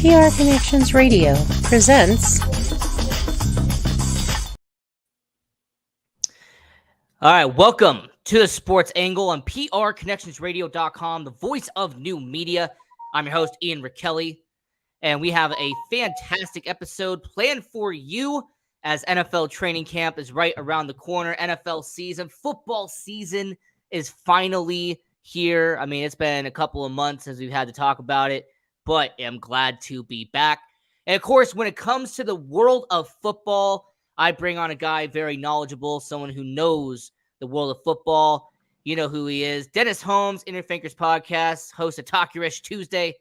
PR Connections Radio presents. All right, welcome to the Sports Angle on PRConnectionsRadio.com, the voice of new media. I'm your host, Ian Rickelli, and we have a fantastic episode planned for you as NFL training camp is right around the corner. NFL season, football season is finally here. I mean, it's been a couple of months since we've had to talk about it, but I'm glad to be back. And of course, when it comes to the world of football, I bring on a guy very knowledgeable, someone who knows the world of football. You know who he is. Dennis Holmes, Inner Thinkers Podcast, host of Talkurish Tuesday.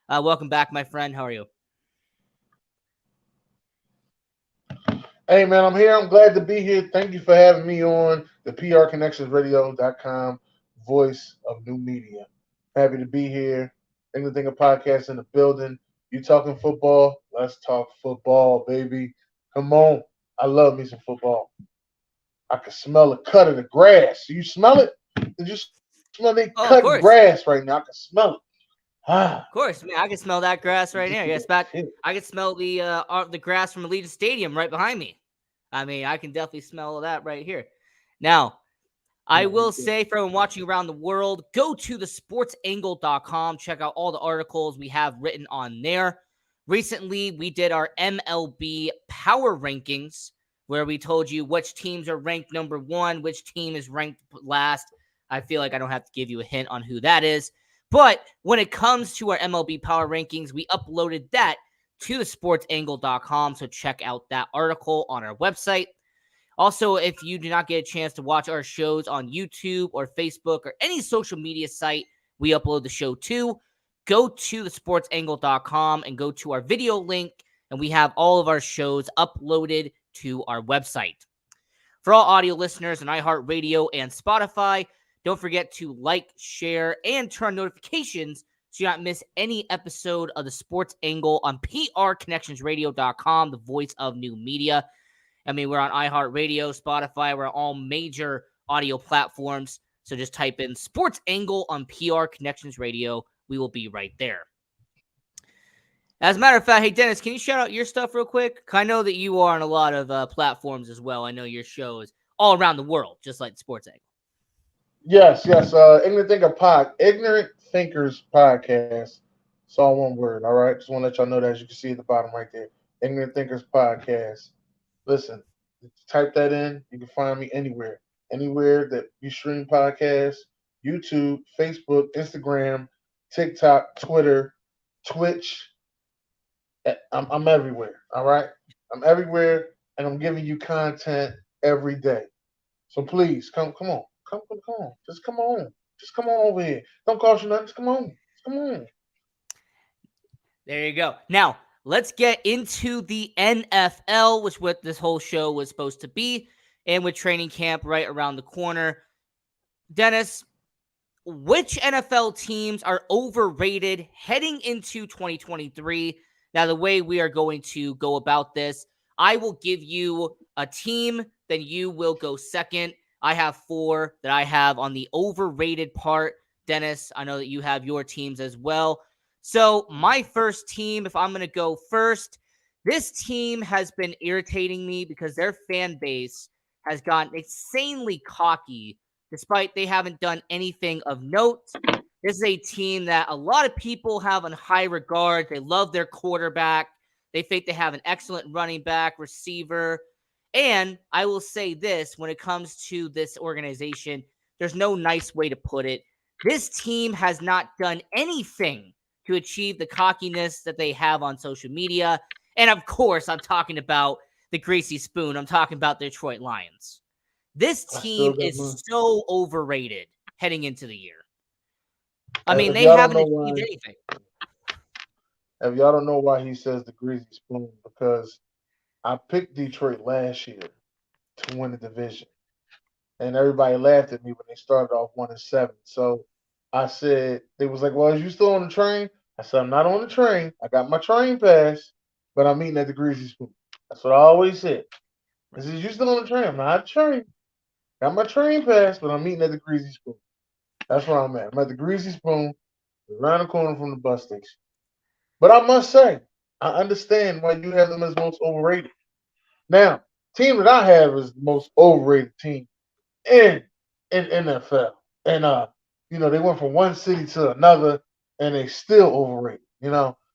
Welcome back, my friend. How are you? Hey, man, I'm here. I'm glad to be here. Thank you for having me on the PRConnectionsRadio.com, voice of new media. Happy to be here. Anything a podcast in the building. You talking football? Let's talk football, baby. Come on. I love me some football. I can smell the cut of the grass. Do you smell it? Did you smell the cut grass right now? I can smell it. Of course, man. I can smell that grass right now. Yes, I can smell the grass from Allegiant Stadium right behind me. I mean, I can definitely smell that right here. Now, I will say for everyone watching around the world, go to thesportsangle.com. Check out all the articles we have written on there. Recently, we did our MLB power rankings, where we told you which teams are ranked number one, which team is ranked last. I feel like I don't have to give you a hint on who that is. But when it comes to our MLB power rankings, we uploaded that to thesportsangle.com. So check out that article on our website. Also, if you do not get a chance to watch our shows on YouTube or Facebook or any social media site we upload the show to, go to thesportsangle.com and go to our video link, and we have all of our shows uploaded to our website. For all audio listeners on iHeartRadio and Spotify, don't forget to like, share, and turn on notifications so you don't miss any episode of the Sports Angle on PRConnectionsRadio.com, the voice of new media. I mean, we're on iHeartRadio, Spotify, we're on all major audio platforms. So just type in Sports Angle on PR Connections Radio. We will be right there. As a matter of fact, hey, Dennis, can you shout out your stuff real quick? I know that you are on a lot of platforms as well. I know your show is all around the world, just like the Sports Angle. Yes. Ignorant Thinkers Podcast. It's all one word, all right? Just want to let y'all know that, as you can see at the bottom right there. Ignorant Thinkers Podcast. Listen, type that in. You can find me anywhere. Anywhere that you stream podcasts, YouTube, Facebook, Instagram, TikTok, Twitter, Twitch. I'm everywhere, all right? I'm everywhere, and I'm giving you content every day. So please, come on. Come on. Just come on. Just come on over here. Don't cost you nothing. Just come on. Come on. There you go. Now, let's get into the NFL, which what this whole show was supposed to be, and with training camp right around the corner. Dennis, which NFL teams are overrated heading into 2023? Now, the way we are going to go about this, I will give you a team, then you will go second. I have four that I have on the overrated part. Dennis, I know that you have your teams as well. So my first team, if I'm going to go first, this team has been irritating me because their fan base has gotten insanely cocky despite they haven't done anything of note. This is a team that a lot of people have in high regard. They love their quarterback. They think they have an excellent running back, receiver. And I will say this, when it comes to this organization, there's no nice way to put it. This team has not done anything to achieve the cockiness that they have on social media. And of course, I'm talking about the Greasy Spoon. I'm talking about the Detroit Lions. This team is so overrated heading into the year. I mean, they haven't achieved anything. If y'all don't know why he says the Greasy Spoon, because I picked Detroit last year to win the division. And everybody laughed at me when they started off 1-7. So I said, they was like, well, is you still on the train? I said, I'm not on the train. I got my train pass, but I'm eating at the Greasy Spoon. That's what I always said. I said, you still on the train? I'm not on the train. Got my train pass, but I'm eating at the Greasy Spoon. That's where I'm at. I'm at the Greasy Spoon, around the corner from the bus station. But I must say, I understand why you have them as most overrated. Now, team that I have is the most overrated team in NFL. And they went from one city to another and they still overrated.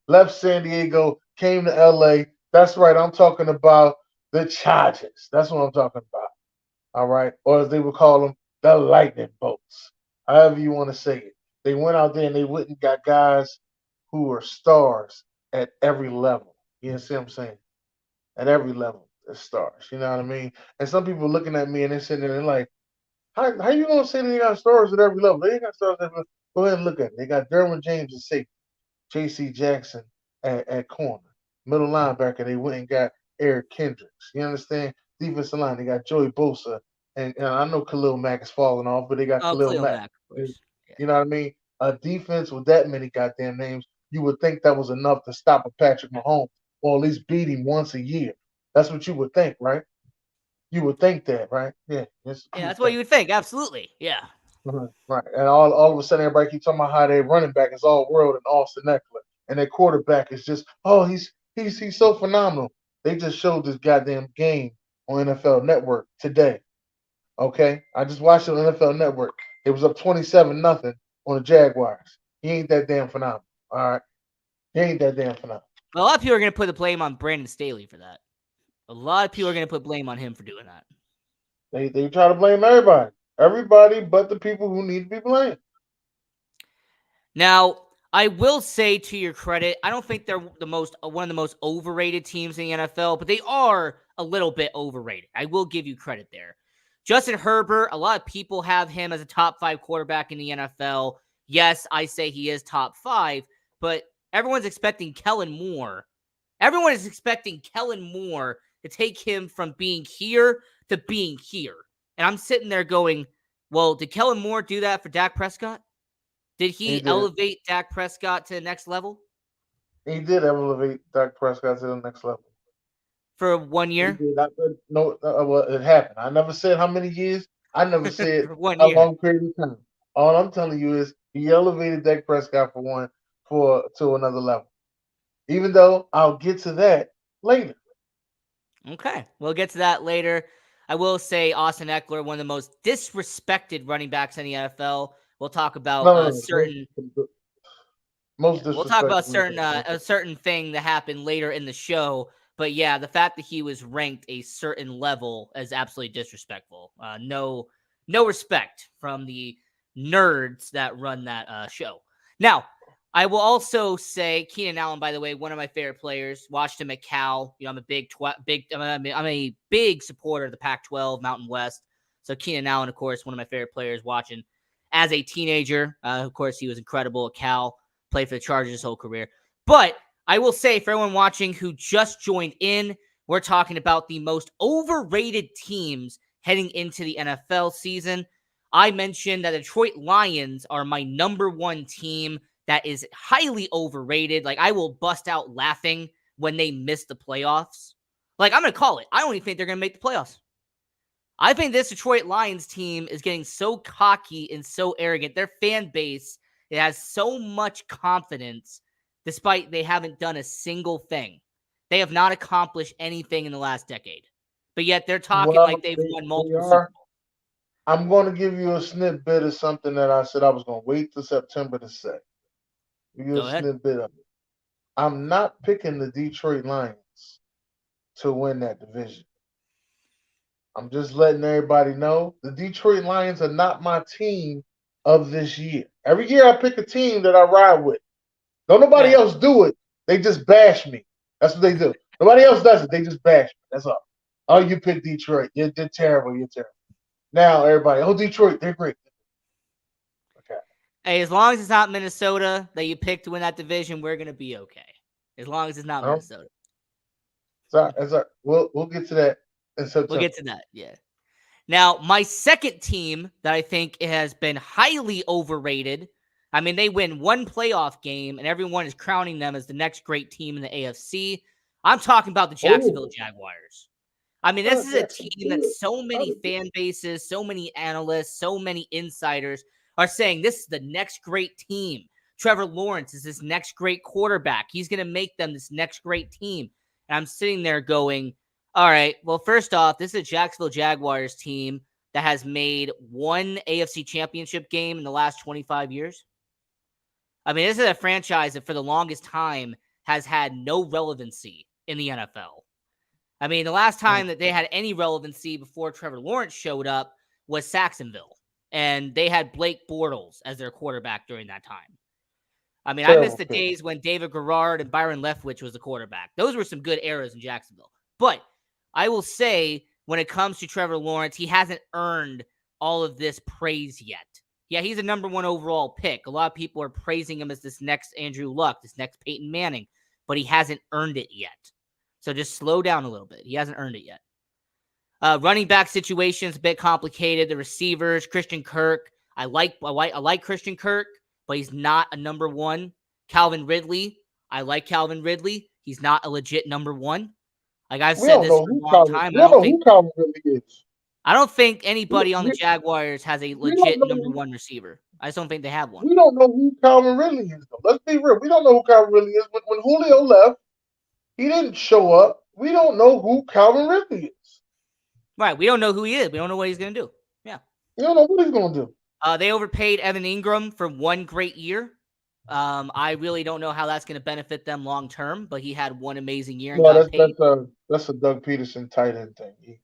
Left San Diego, came to LA. That's right, I'm talking about the Chargers. That's what I'm talking about. All right. Or as they would call them, the lightning bolts. However you want to say it. They went out there and they went and got guys who are stars at every level. You see what I'm saying? At every level, as stars. You know what I mean? And some people looking at me and they're sitting there and they're like, how you gonna say they got stars at every level? They ain't got stars at every level. Go ahead and look at it. They got Derwin James at safety, J.C. Jackson at corner, middle linebacker. They went and got Eric Kendricks. You understand? Defensive line. They got Joey Bosa, and I know Khalil Mack is falling off, but they got Oh, Khalil Cleo Mack. Mack, of course. Yeah. You know what I mean? A defense with that many goddamn names, you would think that was enough to stop a Patrick Mahomes or at least beat him once a year. That's what you would think, right? You would think that, right? Yeah, Yeah, that's what you would think. Absolutely. Yeah. Right. And all of a sudden, everybody keeps talking about how their running back is all world and Austin Eckler, and their quarterback is just, oh, he's so phenomenal. They just showed this goddamn game on NFL Network today. Okay, I just watched it on NFL Network. It was up 27-0 on the Jaguars. He ain't that damn phenomenal. All right, he ain't that damn phenomenal. A lot of people are going to put the blame on Brandon Staley for that. A lot of people are going to put blame on him for doing that. They try to blame everybody but the people who need to be blamed. Now, I will say to your credit, I don't think they're one of the most overrated teams in the NFL, but they are a little bit overrated. I will give you credit there. Justin Herbert, a lot of people have him as a top 5 quarterback in the NFL. Yes, I say he is top 5, but everyone's expecting Kellen Moore. Everyone is expecting Kellen Moore to take him from being here to being here. And I'm sitting there going, well, did Kellen Moore do that for Dak Prescott? Did he elevate Dak Prescott to the next level? He did elevate Dak Prescott to the next level. For 1 year? He did. Well, it happened. I never said how many years. I never said For 1 how year. long period of time. All I'm telling you is he elevated Dak Prescott to another level. Even though I'll get to that later. Okay, we'll get to that later. I will say Austin Eckler, one of the most disrespected running backs in the NFL. We'll talk about No, certain. Most We'll talk about disrespectful. a certain thing that happened later in the show. But yeah, the fact that he was ranked a certain level is absolutely disrespectful. No respect from the nerds that run that show. Now, I will also say Keenan Allen, by the way, one of my favorite players. Watched him at Cal. I'm a big supporter of the Pac-12 Mountain West. So Keenan Allen, of course, one of my favorite players. Watching as a teenager, of course, he was incredible at Cal. Played for the Chargers his whole career. But I will say, for everyone watching who just joined in, we're talking about the most overrated teams heading into the NFL season. I mentioned that the Detroit Lions are my number 1 team that is highly overrated. Like, I will bust out laughing when they miss the playoffs. Like, I'm going to call it. I don't even think they're going to make the playoffs. I think this Detroit Lions team is getting so cocky and so arrogant. Their fan base, it has so much confidence despite they haven't done a single thing. They have not accomplished anything in the last decade. But yet they're talking like they've won multiple Super Bowls. I'm going to give you a snippet of something that I said I was going to wait till September to say. Give you a snippet of it. I'm not picking the Detroit Lions to win that division. I'm just letting everybody know the Detroit Lions are not my team of this year. Every year I pick a team that I ride with. Don't nobody else do it. They just bash me. That's what they do. Nobody else does it. They just bash me. That's all. Oh, you picked Detroit. You're terrible. You're terrible. Now everybody, oh, Detroit, they're great. Okay. Hey, as long as it's not Minnesota that you picked to win that division, we're gonna be okay. As long as it's not Minnesota. So we'll get to that in September. We'll get to that, yeah. Now, my second team that I think has been highly overrated. I mean, they win 1 playoff game, and everyone is crowning them as the next great team in the AFC. I'm talking about the Jacksonville Jaguars. I mean, this is a team that so many fan bases, so many analysts, so many insiders are saying this is the next great team. Trevor Lawrence is this next great quarterback. He's going to make them this next great team. And I'm sitting there going, all right, well, first off, this is a Jacksonville Jaguars team that has made one AFC championship game in the last 25 years. I mean, this is a franchise that for the longest time has had no relevancy in the NFL. I mean, the last time that they had any relevancy before Trevor Lawrence showed up was Saxonville. And they had Blake Bortles as their quarterback during that time. I mean, I miss the days when David Garrard and Byron Leftwich was the quarterback. Those were some good eras in Jacksonville. But I will say, when it comes to Trevor Lawrence, he hasn't earned all of this praise yet. Yeah, he's a number 1 overall pick. A lot of people are praising him as this next Andrew Luck, this next Peyton Manning, but he hasn't earned it yet. So just slow down a little bit. He hasn't earned it yet. Running back situation is a bit complicated. The receivers, Christian Kirk. I like Christian Kirk, but he's not a number 1. Calvin Ridley. I like Calvin Ridley. He's not a legit number 1. Like I've said this for a long time. We don't know who Calvin Ridley is. I don't think anybody on the Jaguars has a legit number 1 receiver. I just don't think they have one. We don't know who Calvin Ridley is, though. Let's be real. We don't know who Calvin Ridley is. When Julio left, he didn't show up. We don't know who Calvin Ridley is. Right. We don't know who he is. We don't know what he's going to do. Yeah. We don't know what he's going to do. They overpaid Evan Ingram for 1 great year. I really don't know how that's going to benefit them long term, but he had 1 amazing year and got paid. That's a Doug Peterson tight end thing.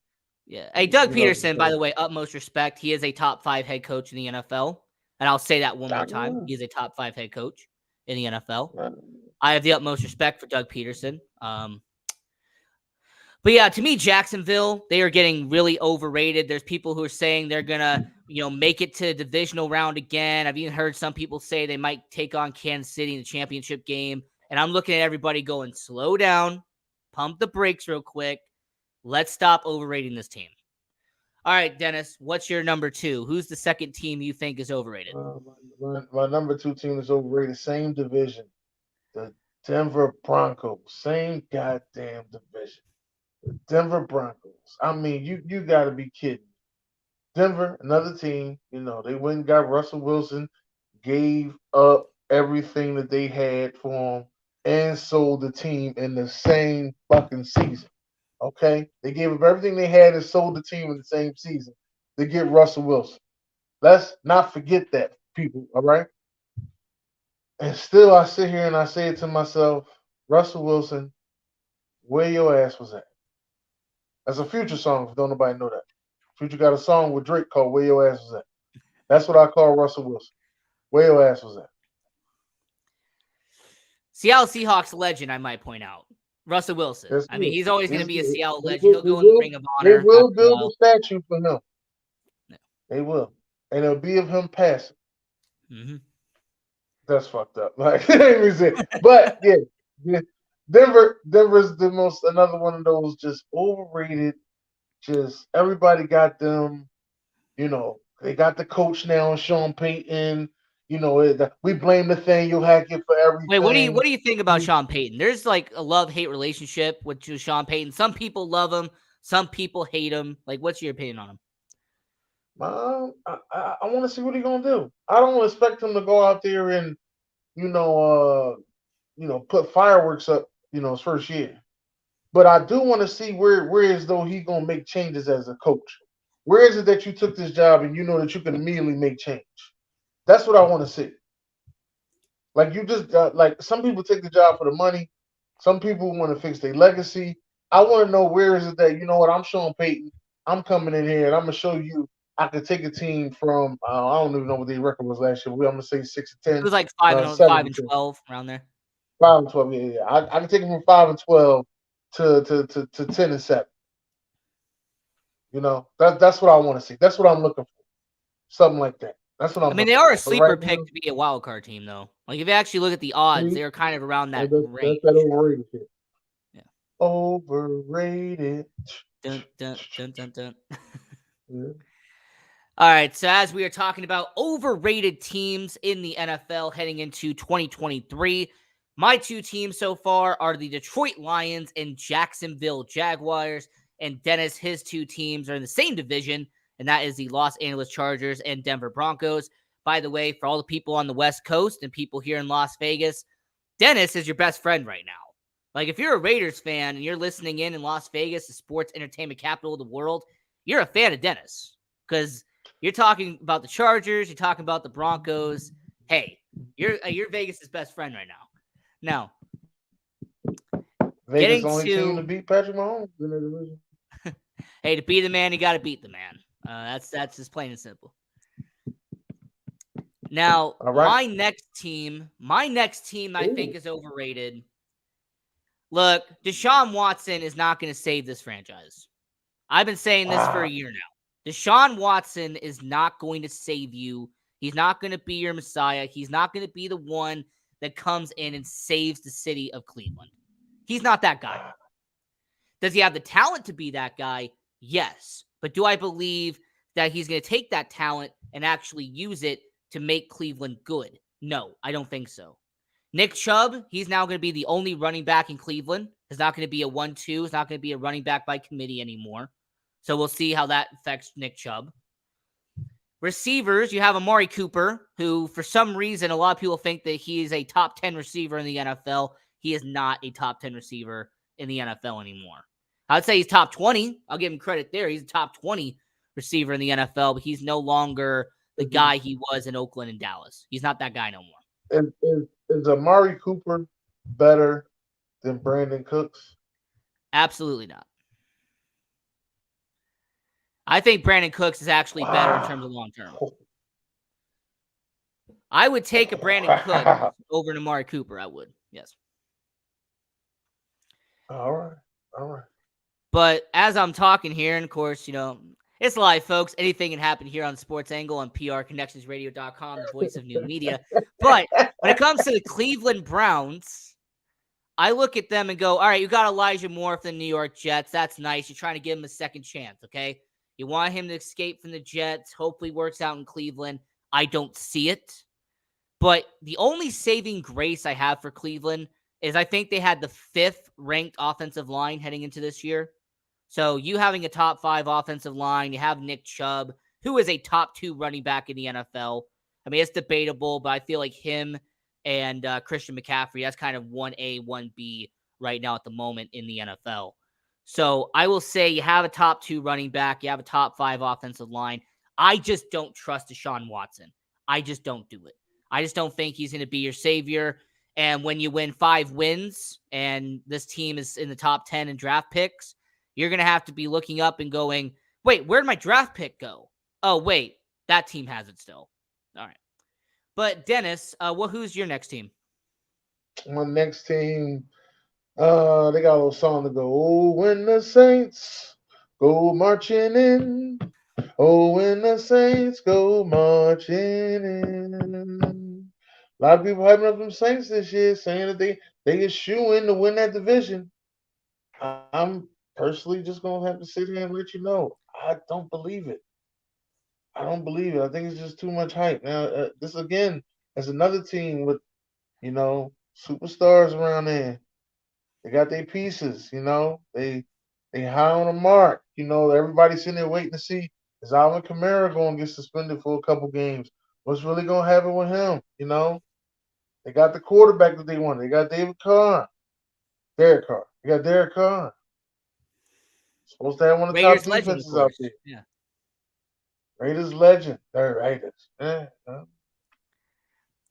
Hey, Doug Peterson, by the way, utmost respect. He is a top 5 head coach in the NFL. And I'll say that one more time. He is a top 5 head coach in the NFL. I have the utmost respect for Doug Peterson. But yeah, to me, Jacksonville, they are getting really overrated. There's people who are saying they're going to, make it to the divisional round again. I've even heard some people say they might take on Kansas City in the championship game. And I'm looking at everybody going, slow down, pump the brakes real quick. Let's stop overrating this team. All right, Dennis, what's your number 2? Who's the second team you think is overrated? My number 2 team is overrated. Same division. The Denver Broncos. Same goddamn division. The Denver Broncos. I mean, you got to be kidding. Denver, another team, they went and got Russell Wilson, gave up everything that they had for him, and sold the team in the same fucking season. Okay? They gave up everything they had and sold the team in the same season to get Russell Wilson. Let's not forget that, people, all right? And still I sit here and I say it to myself, Russell Wilson, where your ass was at? That's a Future song, if don't nobody know that. Future got a song with Drake called Where Your Ass Was At. That's what I call Russell Wilson. Where your ass was at. Seattle Seahawks legend, I might point out. Russell Wilson. That's I mean, he's always going to be a Seattle legend. He'll go in the Ring of Honor. They will build a statue for him. No. They will. And it'll be of him passing. Mm-hmm. That's fucked up. Like, but yeah, Denver's another one of those just overrated. Just everybody got them, they got the coach now, Sean Payton. We blame Nathaniel Hackett for everything. Wait, what do you think about Sean Payton? There's like a love-hate relationship with Sean Payton. Some people love him, some people hate him. Like, what's your opinion on him? I want to see what he's gonna do. I don't expect him to go out there and put fireworks up, his first year. But I do want to see where is though he gonna make changes as a coach. Where is it that you took this job and you know that you can immediately make change? That's what I want to see. Like you just like some people take the job for the money. Some people want to fix their legacy. I want to know where is it that I'm Sean Payton. I'm coming in here and I'm gonna show you I could take a team from I don't even know what their record was last year. I'm gonna say 6-10. It was like 5-12 around there. 5-12, yeah. I can take them from 5-12 to 10-7. That's what I want to see. That's what I'm looking for. Something like that. That's what I'm. I mean, they are a sleeper pick to be a wild card team, though. Like if you actually look at the odds, they're kind of around that range. That's that overrated shit. Yeah. Overrated. Dun, dun, dun, dun, dun. Yeah. All right, so as we are talking about overrated teams in the NFL heading into 2023, my 2 teams so far are the Detroit Lions and Jacksonville Jaguars. And Dennis, his 2 teams are in the same division, and that is the Los Angeles Chargers and Denver Broncos. by the way, for all the people on the West Coast and people here in Las Vegas, Dennis is your best friend right now. Like, if you're a Raiders fan and you're listening in Las Vegas, the sports entertainment capital of the world, you're a fan of Dennis because you're talking about the Chargers, you're talking about the Broncos. Hey, you're Vegas' best friend right now. Now, Vegas getting only team to to beat Patrick Mahomes in the division. hey, to be the man, you got to beat the man. That's just plain and simple. Now, All right. my next team, I think is overrated. Look, Deshaun Watson is not going to save this franchise. I've been saying this for a year now. Deshaun Watson is not going to save you. He's not going to be your Messiah. He's not going to be the one that comes in and saves the city of Cleveland. He's not that guy. Does he have the talent to be that guy? Yes. But do I believe that he's going to take that talent and actually use it to make Cleveland good? No, I don't think so. Nick Chubb, he's now going to be the only running back in Cleveland. He's not going to be a 1-2. He's not going to be a running back by committee anymore. So we'll see how that affects Nick Chubb. Receivers, you have Amari Cooper, who for some reason a lot of people think that he is a top 10 receiver in the NFL. He is not a top 10 receiver in the NFL anymore. I'd say he's top 20. I'll give him credit there. He's a top 20 receiver in the NFL, but he's no longer the guy he was in Oakland and Dallas. He's not that guy no more. Is Amari Cooper better than Brandon Cooks? Absolutely not. I think Brandon Cooks is actually better in terms of long term. I would take a Brandon Cooks over an Amari Cooper. I would. Yes. All right. But as I'm talking here, and of course, it's live, folks. Anything can happen here on Sports Angle on prconnectionsradio.com, the voice of new media. But when it comes to the Cleveland Browns, I look at them and go, all right, you got Elijah Moore from the New York Jets. That's nice. You're trying to give him a second chance, okay? You want him to escape from the Jets. Hopefully works out in Cleveland. I don't see it. But the only saving grace I have for Cleveland is I think they had the 5th ranked offensive line heading into this year. So you having a top 5 offensive line, you have Nick Chubb, who is a top 2 running back in the NFL. I mean, it's debatable, but I feel like him and Christian McCaffrey, that's kind of 1A, 1B right now at the moment in the NFL. So I will say you have a top 2 running back, you have a top 5 offensive line. I just don't trust Deshaun Watson. I just don't do it. I just don't think he's going to be your savior. And when you win 5 wins and this team is in the top 10 in draft picks, you're going to have to be looking up and going, wait, where'd my draft pick go? Oh, wait, that team has it still. All right. But Dennis, who's your next team? My next team, they got a little song to go. Oh, when the Saints go marching in. Oh, when the Saints go marching in. A lot of people hyping up them Saints this year, saying that they get shoe in to win that division. I'm personally just gonna have to sit here and let you know I don't believe it. I don't believe it. I think it's just too much hype. Now, this again is another team with superstars around there. They got their pieces. They high on the mark. Everybody's sitting there waiting to see is Alvin Kamara going to get suspended for a couple games. What's really going to happen with him? They got the quarterback that they want. They got Derek Carr. They got Derek Carr. Supposed to have one of the top Raiders legend, of defenses out course. there. Yeah. Raiders legend. They're Raiders.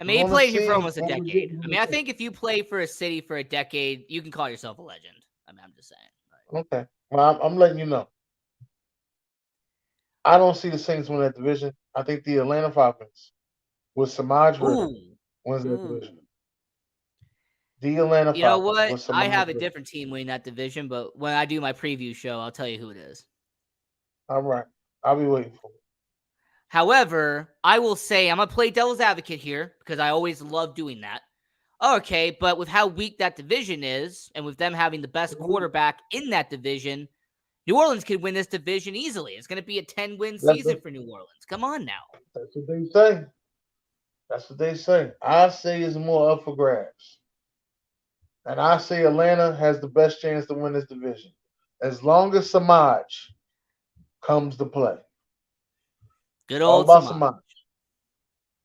I mean, he Wanna played here see for almost a what we decade. get. I mean, I think if you play for a city for a decade, you can call yourself a legend. I mean, I'm just saying. Okay. Well, I'm letting you know. I don't see the Saints win that division. I think the Atlanta Falcons with Samaj Ritter wins that division. The Atlanta You know Falcons what? with I Samaj have a Ritter. different team winning that division, but when I do my preview show, I'll tell you who it is. All right. I'll be waiting for it. However, I will say I'm going to play devil's advocate here because I always love doing that. Okay, but with how weak that division is and with them having the best quarterback in that division, New Orleans could win this division easily. It's going to be a 10-win season for New Orleans. Come on now. That's what they say. That's what they say. I say it's more up for grabs. And I say Atlanta has the best chance to win this division. As long as Samaj comes to play. Good All old about Samaj. Samaj.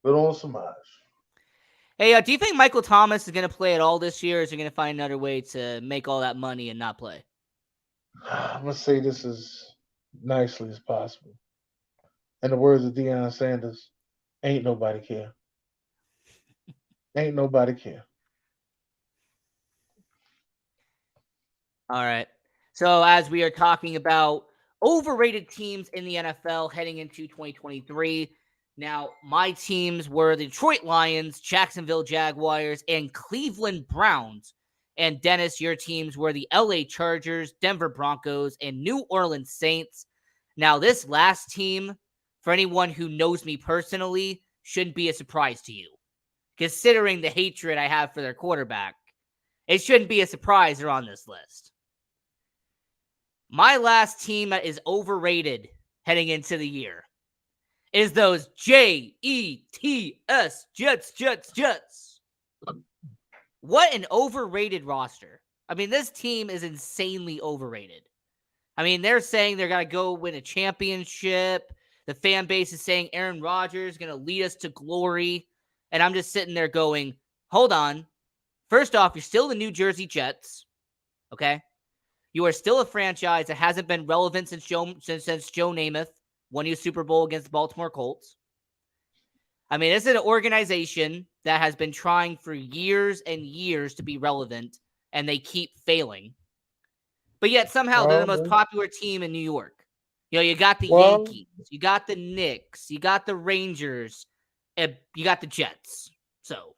Good on Samaj. Hey, do you think Michael Thomas is going to play at all this year, or is he going to find another way to make all that money and not play? I'm gonna say this as nicely as possible. In the words of Deion Sanders, ain't nobody care. Ain't nobody care. All right. So as we are talking about overrated teams in the NFL heading into 2023, now my teams were the Detroit Lions, Jacksonville Jaguars, and Cleveland Browns. And Dennis, your teams were the LA Chargers, Denver Broncos, and New Orleans Saints. Now, this last team, for anyone who knows me personally, shouldn't be a surprise to you, considering the hatred I have for their quarterback. It shouldn't be a surprise they're on this list. My last team that is overrated heading into the year is those Jets, Jets. What an overrated roster. I mean, this team is insanely overrated. I mean, they're saying they're going to go win a championship. The fan base is saying Aaron Rodgers is going to lead us to glory. And I'm just sitting there going, hold on. First off, you're still the New Jersey Jets. Okay? You are still a franchise that hasn't been relevant since Joe Namath won you a Super Bowl against the Baltimore Colts. I mean, this is an organization that has been trying for years and years to be relevant, and they keep failing. But yet somehow they're the most popular team in New York. You know, you got the Yankees, you got the Knicks, you got the Rangers, and you got the Jets. So,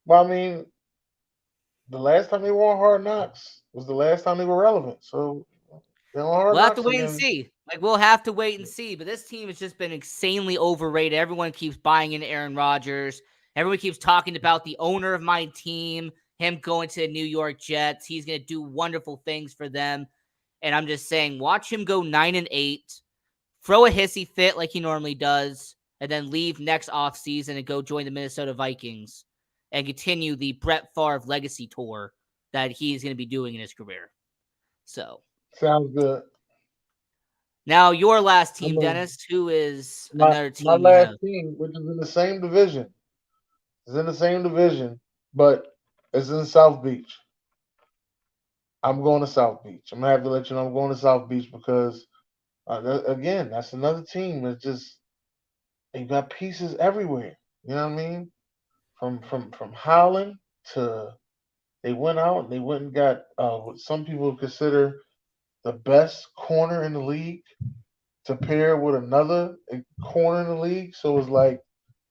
well, I mean, the last time they won Hard Knocks was the last time they were relevant. So they're on Hard we'll have to Knocks wait and again. see. Like, we'll have to wait and see. But this team has just been insanely overrated. Everyone keeps buying into Aaron Rodgers. Everyone keeps talking about the owner of my team, him going to the New York Jets. He's going to do wonderful things for them. And I'm just saying, watch him go 9-8, throw a hissy fit like he normally does, and then leave next offseason and go join the Minnesota Vikings and continue the Brett Favre legacy tour that he's going to be doing in his career. So, sounds good. Now, your last team, Dennis, who is another team my you last have? team, which is in the same division. It's in the same division, but it's in South Beach. I'm going to South Beach. I'm gonna have to let you know I'm going to South Beach because again, that's another team that's just they got pieces everywhere. You know what I mean? From Howland to they went out and they went and got what some people consider the best corner in the league to pair with another corner in the league. So it's like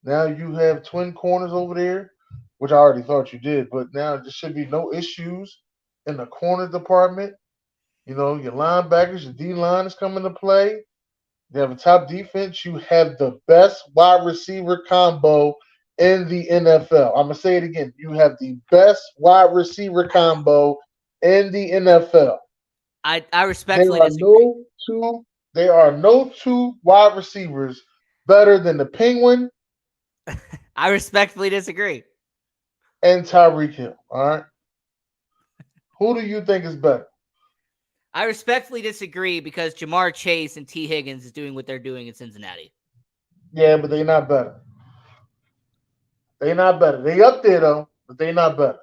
now you have twin corners over there, which I already thought you did, but now there should be no issues in the corner department. You know, your linebackers, your D line is coming to play. You have a top defense. You have the best wide receiver combo in the NFL. I'm gonna say it again. You have the best wide receiver combo in the NFL. I There respectfully are disagree. there are no two wide receivers better than the Penguin I respectfully disagree. and Tyreek Hill. All right. Who do you think is better? I respectfully disagree because Jamar Chase and T. Higgins is doing what they're doing in Cincinnati. Yeah, but they're not better. They're not better. They up there though, but they're not better.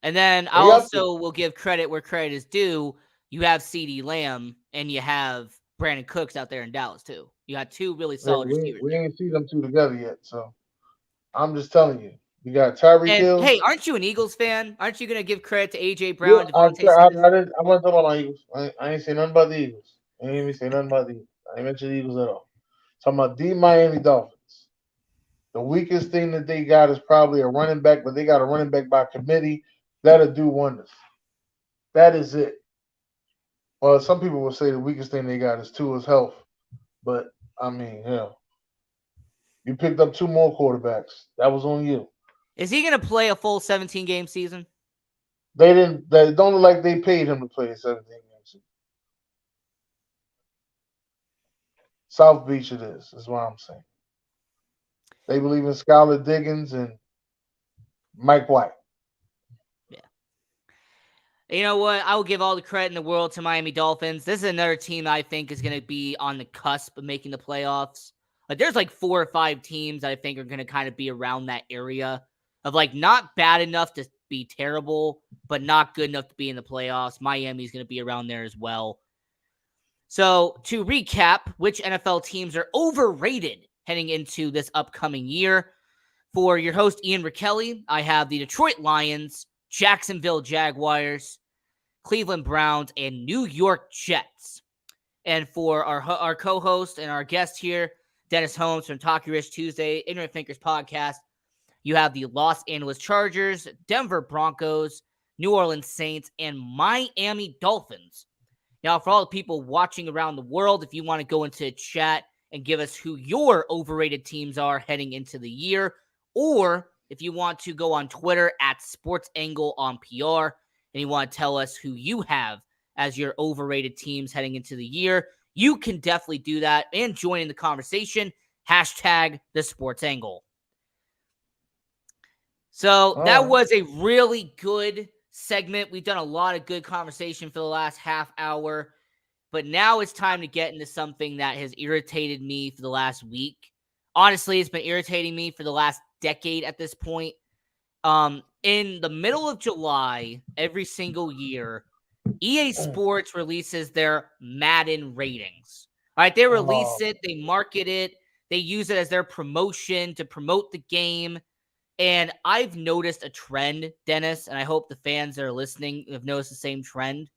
And then I They up there. also will give credit where credit is due. You have CeeDee Lamb and you have Brandon Cooks out there in Dallas too. You got two really Yeah, solid receivers we there. ain't see them two together yet. So I'm just telling you. You got Tyreek And Hill. hey, aren't you an Eagles fan? Aren't you going to give credit to AJ Yeah, Brown, Devontae Smith? I didn't. I wasn't talking about my Eagles. I ain't say nothing about the Eagles. I ain't even say nothing about the Eagles. I ain't mentioned the Eagles at all. Talking about the Miami Dolphins. The weakest thing that they got is probably a running back, but they got a running back by committee that'll do wonders. That is it. Well, some people will say the weakest thing they got is Tua's health, but I mean, hell, you picked up two more quarterbacks. That was on you. Is he going to play a full 17-game season? They didn't. They don't look like they paid him to play a 17 games. South Beach, it is what I'm saying. They believe in Skylar Diggins and Mike White. Yeah. You know what? I will give all the credit in the world to Miami Dolphins. This is another team I think is going to be on the cusp of making the playoffs. Like there's like 4 or 5 teams I think are going to kind of be around that area of like not bad enough to be terrible, but not good enough to be in the playoffs. Miami's going to be around there as well. So to recap, which NFL teams are overrated heading into this upcoming year? For your host, Ian Rakelli, I have the Detroit Lions, Jacksonville Jaguars, Cleveland Browns, and New York Jets. And for our co-host and our guest here, Dennis Holmes from Talkurish Tuesday, Ignorant Thinkers Podcast, you have the Los Angeles Chargers, Denver Broncos, New Orleans Saints, and Miami Dolphins. Now, for all the people watching around the world, if you want to go into chat and give us who your overrated teams are heading into the year, or if you want to go on Twitter at SportsAngle on PR and you want to tell us who you have as your overrated teams heading into the year, you can definitely do that and join in the conversation. Hashtag the Sports Angle. So that was a really good segment. We've done a lot of good conversation for the last half hour, but now it's time to get into something that has irritated me for the last week. Honestly, it's been irritating me for the last decade at this point. In the middle of July, every single year, EA Sports releases their Madden ratings. All right, they release it, they market it, they use it as their promotion to promote the game. And I've noticed a trend, Dennis, and I hope the fans that are listening have noticed the same trend.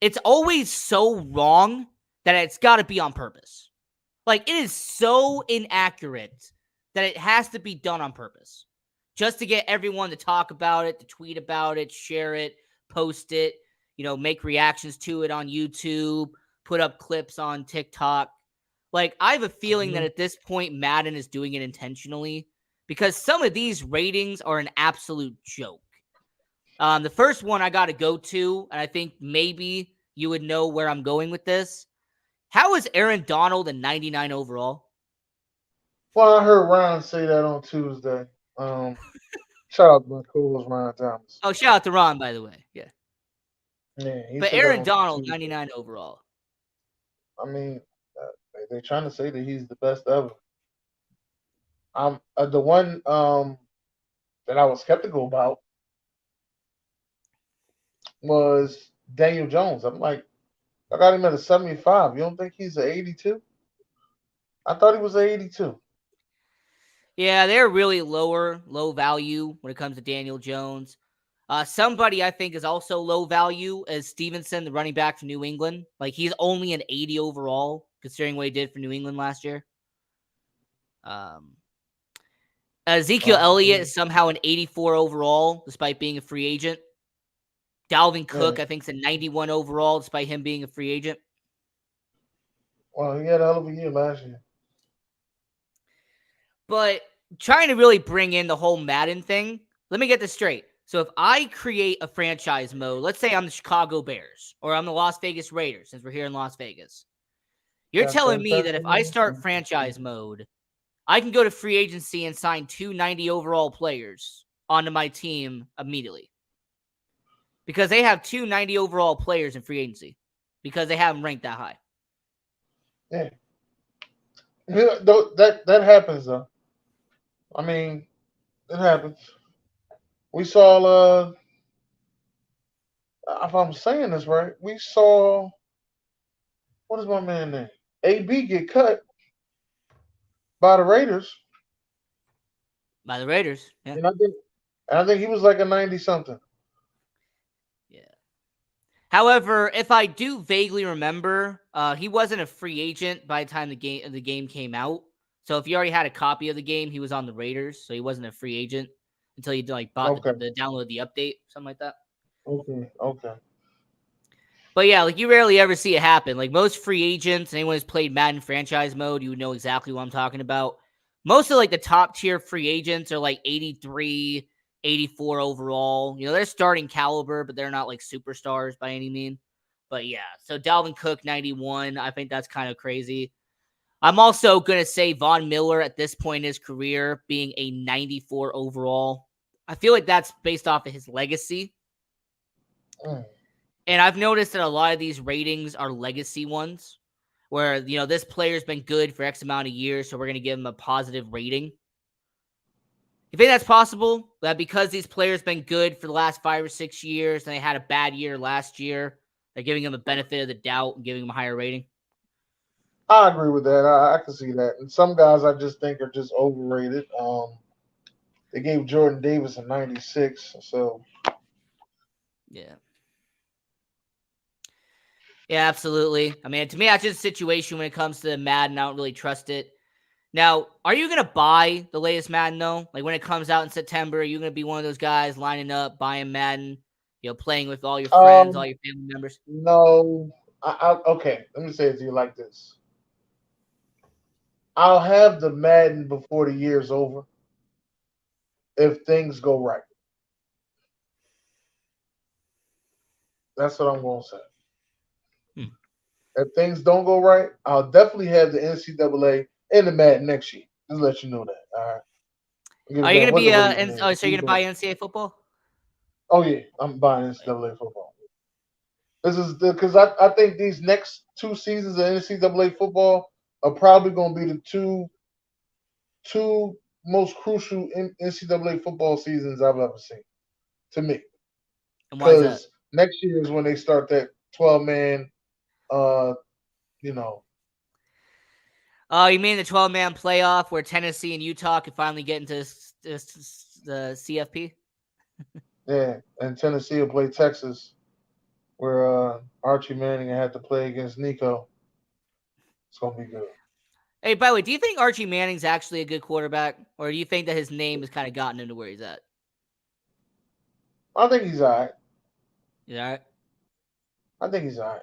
It's always so wrong that it's got to be on purpose. Like, it is so inaccurate that it has to be done on purpose. Just to get everyone to talk about it, to tweet about it, share it, post it, make reactions to it on YouTube, put up clips on TikTok. Like, I have a feeling that at this point, Madden is doing it intentionally because some of these ratings are an absolute joke. The first one I got to go to, and I think maybe you would know where I'm going with this. How is Aaron Donald a 99 overall? Well, I heard Ron say that on Tuesday. Shout out to my co-host Ron Thomas. Oh, shout out to Ron, by the way. Yeah. Yeah, But Aaron Donald, 99 overall. I mean, they're trying to say that he's the best ever. The one that I was skeptical about was Daniel Jones. I'm like, I got him at a 75. You don't think he's an 82? I thought he was an 82. Yeah, they're really low value when it comes to Daniel Jones. Somebody I think is also low value is Stevenson, the running back from New England. Like, he's only an 80 overall, considering what he did for New England last year. Ezekiel Elliott is somehow an 84 overall, despite being a free agent. Dalvin Cook, I think, is a 91 overall, despite him being a free agent. Well, he had a hell of a year last year. But trying to really bring in the whole Madden thing, let me get this straight. So if I create a franchise mode, let's say I'm the Chicago Bears or I'm the Las Vegas Raiders, since we're here in Las Vegas. You're telling me that if I start franchise mode, I can go to free agency and sign 2 90 overall players onto my team immediately. Because they have 2 90 overall players in free agency. Because they have them ranked that high. Yeah. That happens, though. I mean, it happens. We saw, if I'm saying this right, we saw, what is my man name? AB get cut by the Raiders. By the Raiders, yeah. And I think he was like a 90-something. Yeah. However, if I do vaguely remember, he wasn't a free agent by the time the game came out. So if you already had a copy of the game, he was on the Raiders, so he wasn't a free agent until you bought the download the update, something like that. Okay. But yeah, like, you rarely ever see it happen. Like, most free agents, anyone who's played Madden franchise mode, you would know exactly what I'm talking about. Most of like the top tier free agents are like 83, 84 overall. They're starting caliber, but they're not like superstars by any means. But yeah, so Dalvin Cook, 91. I think that's kind of crazy. I'm also going to say Von Miller at this point in his career being a 94 overall. I feel like that's based off of his legacy. And I've noticed that a lot of these ratings are legacy ones, where, this player's been good for X amount of years, so we're going to give him a positive rating? You think that's possible? That because these players been good for the last 5 or 6 years and they had a bad year last year, they're giving them a benefit of the doubt and giving them a higher rating? I agree with that. I can see that. And some guys I just think are just overrated. They gave Jordan Davis a 96, so Yeah. Yeah, absolutely. I mean, to me, that's just a situation when it comes to Madden. I don't really trust it. Now, are you going to buy the latest Madden, though? Like, when it comes out in September, are you going to be one of those guys lining up, buying Madden, playing with all your friends, all um your family members? no. Okay, let me say it to you like this. I'll have the Madden before the year's over if things go right. That's what I'm gonna say. Hmm. If things don't go right, I'll definitely have the NCAA and the Madden next year. Just let you know that. All right. Give a Are you going damn to what be, the rating is. so you're going to buy NCAA football? Oh yeah, I'm buying NCAA football. This is because I think these next 2 seasons of NCAA football are probably going to be the two most crucial NCAA football seasons I've ever seen to me. And why is that? Because next year is when they start that 12-man, uh, you know, Oh, you mean the 12-man playoff where Tennessee and Utah could finally get into the CFP? yeah, and Tennessee will play Texas, where Archie Manning had to play against Nico. It's gonna be good. Hey, by the way, do you think Archie Manning's actually a good quarterback? Or do you think that his name has kind of gotten him to where he's at? I think he's all right. Yeah. I think he's all right.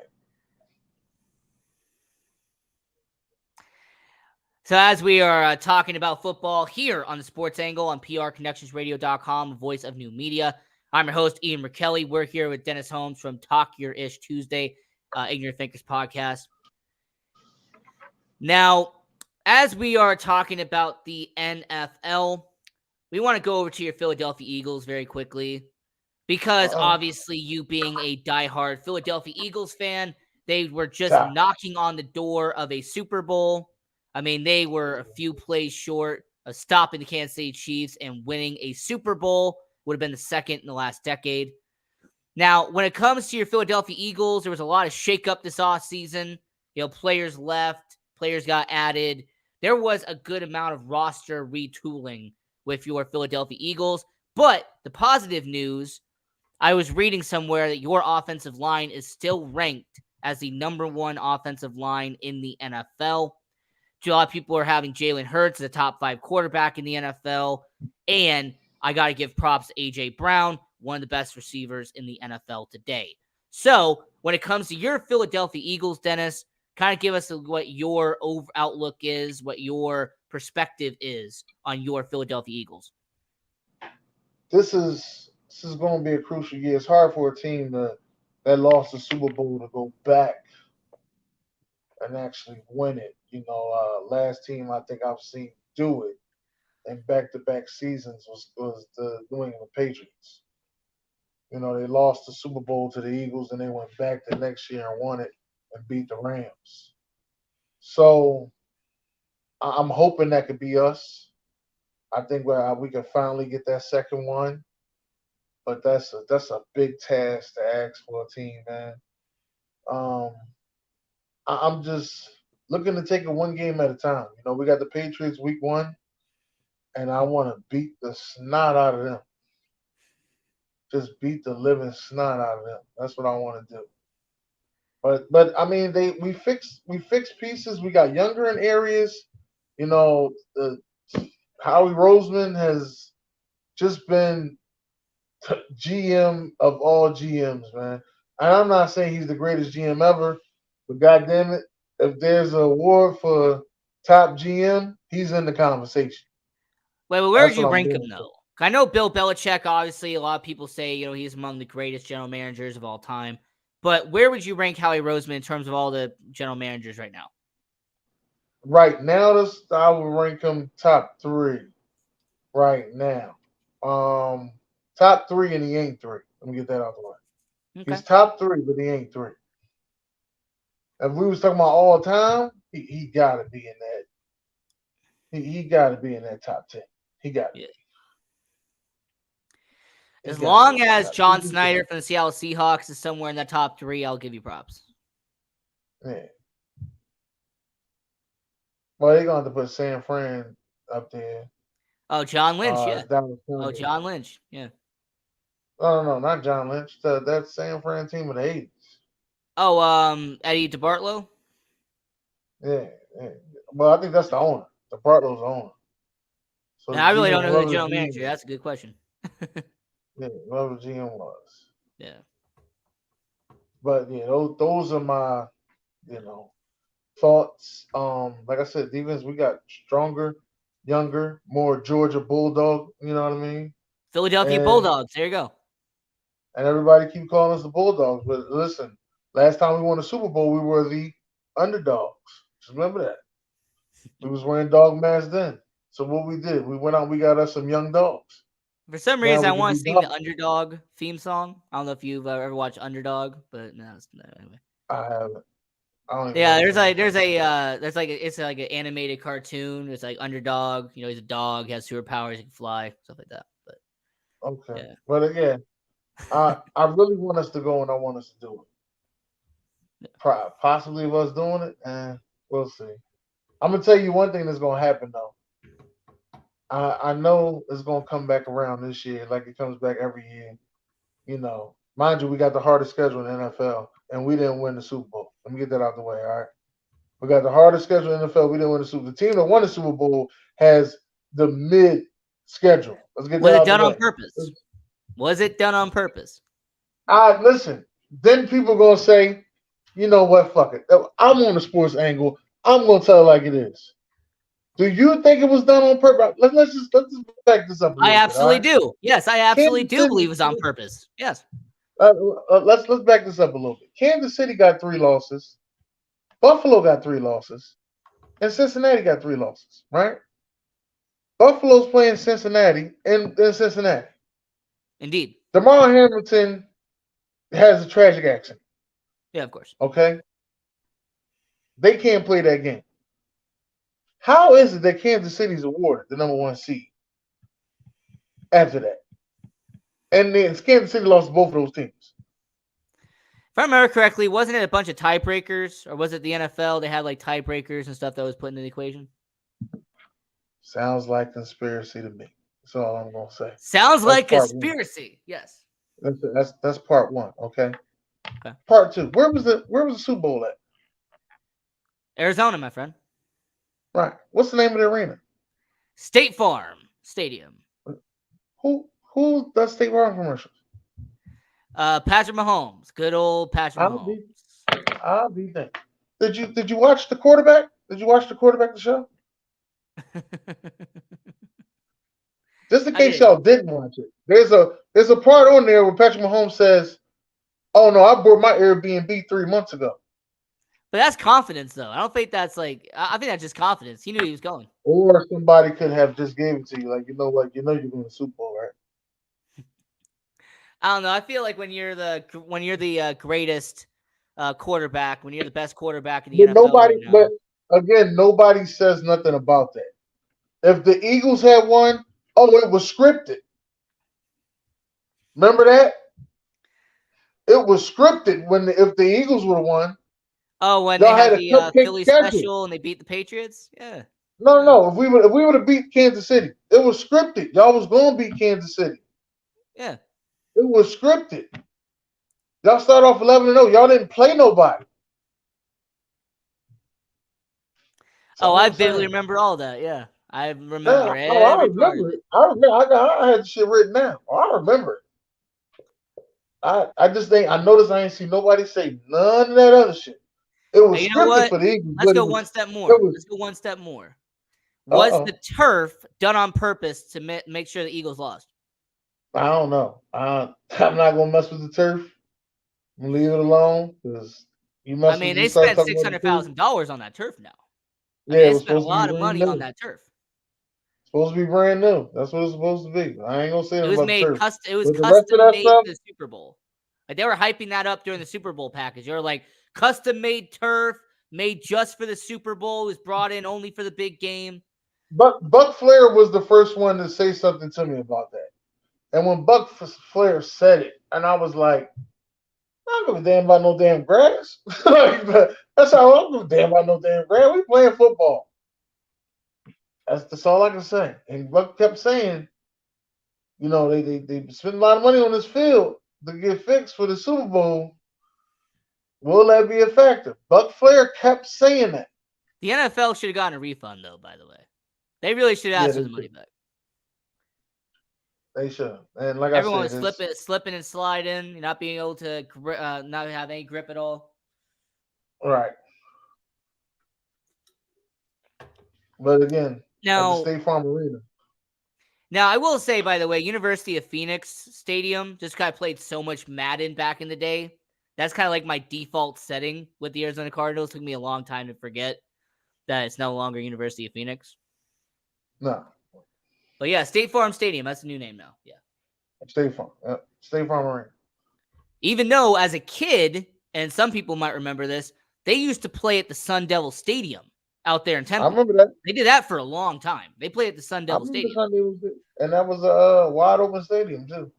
So as we are talking about football here on the Sports Angle on PRConnectionsRadio.com, the voice of new media, I'm your host, Ian McKelly. We're here with Dennis Holmes from Talkurish Tuesday, Ignorant Thinkers podcast. Now, as we are talking about the NFL, we want to go over to your Philadelphia Eagles very quickly. Because Uh-oh. obviously, you being a diehard Philadelphia Eagles fan, they were just Stop. knocking on the door of a Super Bowl. I mean, they were a few plays short of stopping the Kansas City Chiefs and winning a Super Bowl. Would have been the second in the last decade. Now, when it comes to your Philadelphia Eagles, there was a lot of shakeup this offseason. Players left, players got added. There was a good amount of roster retooling with your Philadelphia Eagles. But the positive news, I was reading somewhere that your offensive line is still ranked as the number one offensive line in the NFL. A lot of people are having Jalen Hurts as a top 5 quarterback in the NFL. And I got to give props to A.J. Brown, one of the best receivers in the NFL today. So when it comes to your Philadelphia Eagles, Dennis, kind of give us what your outlook is, what your perspective is on your Philadelphia Eagles. This is going to be a crucial year. It's hard for a team that lost the Super Bowl to go back and actually win it. Last team I think I've seen do it in back-to-back seasons was the New England Patriots. They lost the Super Bowl to the Eagles, and they went back the next year and won it and beat the Rams. So I'm hoping that could be us. I think we can finally get that second one, but that's a big task to ask for a team, man. Um, I'm just looking to take it one game at a time. We got the Patriots week one, and I want to beat the snot out of them. Just beat the living snot out of them. That's what I want to do. But I mean, we fixed pieces. We got younger in areas. The Howie Roseman has just been GM of all GMs, man. And I'm not saying he's the greatest GM ever, but goddamn it, if there's an award for top GM, he's in the conversation. Wait, but where would That's you what I'm rank him, doing. though? I know Bill Belichick, obviously, a lot of people say, he's among the greatest general managers of all time. But where would you rank Howie Roseman in terms of all the general managers right now? Right now, I would rank him top three. Right now, top three, and he ain't three. Let me get that out the way. Okay. He's top three, but he ain't three. If we was talking about all time, he got to be in that. He got to be in that top 10. He got to Yeah. be. As He got to be long in the as top. John Snyder from the Seattle Seahawks is somewhere in the top 3, I'll give you props. Yeah. Well, they're going to have to put San Fran up there. Oh, John Lynch, yeah. Dallas Oh, Cowboys. John Lynch, yeah. No, not John Lynch. That San Fran team of the 80s. Oh, Eddie DeBartolo? Yeah. Well, I think that's the owner. The Bartlo's the owner. So I really don't know who the whoever general GM manager is. That's a good question. Yeah, whoever the GM was. Yeah. But yeah, those are my, thoughts. Like I said, defense, we got stronger, younger, more Georgia Bulldog, you know what I mean? Philadelphia And Bulldogs. There you go. and everybody keep calling us the Bulldogs. But listen, last time we won the Super Bowl, we were the underdogs. Just remember that. We was wearing dog masks then. So what we did, we went out, we got us some young dogs. For some Now reason, I we can want be to sing the dogs. Underdog theme song. I don't know if you've ever watched Underdog, but no, anyway. I haven't. I don't even Yeah, know there's what it's like an animated cartoon. It's like Underdog. You know, he's a dog, he has superpowers, he can fly, stuff like that. But Okay. yeah, But again, I really want us to go and I want us to do it. Possibly of us doing it, and we'll see. I'm gonna tell you one thing that's gonna happen though. I know it's gonna come back around this year, like it comes back every year. Mind you, we got the hardest schedule in the NFL, and we didn't win the Super Bowl. Let me get that out the way. All right, we got the hardest schedule in the NFL. We didn't win the Super. The team that won the Super Bowl has the mid schedule. Let's get was that it out the done on way. purpose? Was it done on purpose? Listen. Then people gonna say, you know what? Fuck it. I'm on the sports angle. I'm gonna tell it like it is. Do you think it was done on purpose? Let's just back this up a I little bit. All absolutely right. do. Yes, I absolutely Kansas do City. believe it was on purpose. Yes. Let's back this up a little bit. Kansas City got 3 losses. Buffalo got 3 losses, and Cincinnati got 3 losses. Right? Buffalo's playing Cincinnati in Cincinnati. Indeed. DeMar Hamilton has a tragic accident. Yeah, of course. Okay. They can't play that game. How is it that Kansas City's awarded the number 1 seed after that? And then Kansas City lost both of those teams. If I remember correctly, wasn't it a bunch of tiebreakers, or was it the NFL? They had like tiebreakers and stuff that was put into the equation. Sounds like conspiracy to me. That's all I'm gonna say. Sounds like conspiracy. Yes. That's part 1. Okay. Okay. Part 2. Where was the Super Bowl at? Arizona, my friend. Right. What's the name of the arena? State Farm Stadium. Who does State Farm commercials? Patrick Mahomes. Good old Patrick Mahomes. I'll be damned. Did you watch the quarterback? Did you watch the quarterback the show? Just in case y'all didn't watch it, there's a part on there where Patrick Mahomes says, "Oh no, I bought my Airbnb 3 months ago." But that's confidence, though. I don't think that's like. I think that's just confidence. He knew he was going. Or somebody could have just gave it to you, like, you know what, you're going to the Super Bowl, right? I don't know. I feel like when you're the greatest quarterback, when you're the best quarterback in the NFL right now. But again, nobody says nothing about that. If the Eagles had won, it was scripted. Remember that? It was scripted if the Eagles would have won. Oh, when they had the Philly special and they beat the Patriots? Yeah. No. If we would have beat Kansas City, it was scripted. Y'all was going to beat Kansas City. Yeah. It was scripted. Y'all start off 11-0. Y'all didn't play nobody. I vividly remember all that. Yeah. I remember every part of it. I had the shit written down. I remember it. I just think I noticed I ain't see nobody say none of that other shit. It was scripted for the Eagles. Let's go one step more. Was the turf done on purpose to make sure the Eagles lost? I don't know. I'm not gonna mess with the turf. I'm gonna leave it alone because they spent $600,000 on that turf now. They spent a lot of money on that turf. Supposed to be brand new. That's what it's supposed to be. I ain't gonna say it was about made the turf. It was custom made for the Super Bowl. Like they were hyping that up during the Super Bowl package. They were like, custom made turf, made just for the Super Bowl, was brought in only for the big game. Buck Flair was the first one to say something to me about that. And when Buck Flair said it, and I was like, I don't give a damn about no damn grass. Like, that's how I don't give a damn about no damn grass. We playing football. That's all I can say. And Buck kept saying, they spend a lot of money on this field to get fixed for the Super Bowl. Will that be a factor? Buck Flair kept saying that. The NFL should have gotten a refund, though, by the way. They really should have asked for the money back. They should. And like everyone I said, was slipping and sliding, not being able to not have any grip at all. Right. But again, now, at the State Farm Arena. Now, I will say, by the way, University of Phoenix Stadium just kind of played so much Madden back in the day. That's kind of like my default setting with the Arizona Cardinals. It took me a long time to forget that it's no longer University of Phoenix. No. But yeah, State Farm Stadium. That's the new name now. Yeah. State Farm. State Farm Arena. Even though as a kid, and some people might remember this, they used to play at the Sun Devil Stadium out there in Temple. I remember that. They did that for a long time. They played at the Sun Devil Stadium. And that was a wide open stadium, too.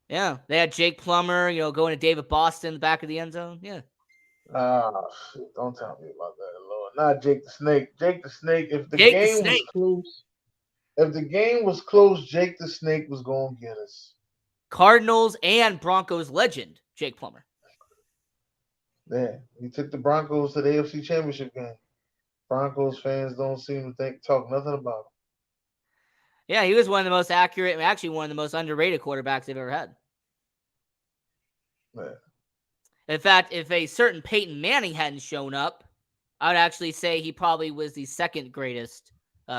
Yeah. They had Jake Plummer, going to David Boston in the back of the end zone. Yeah. Shit. Don't tell me about that, Lord. Not Jake the Snake. Jake the Snake, if the game was close, Jake the Snake was going to get us. Cardinals and Broncos legend, Jake Plummer. Yeah. He took the Broncos to the AFC Championship game. Broncos fans don't seem to talk nothing about him. Yeah, he was one of the most accurate, actually one of the most underrated quarterbacks they've ever had. Yeah. In fact, if a certain Peyton Manning hadn't shown up, I would actually say he probably was the second greatest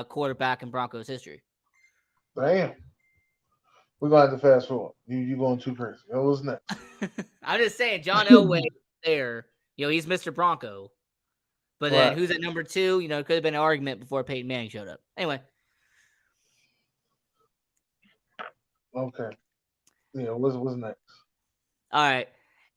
quarterback in Broncos history. Damn. We're going to have to fast forward. You going too crazy. What's next? I'm just saying, John Elway there, he's Mr. Bronco. But then who's at number 2? It could have been an argument before Peyton Manning showed up. Anyway. Okay. Yeah, what's next? All right.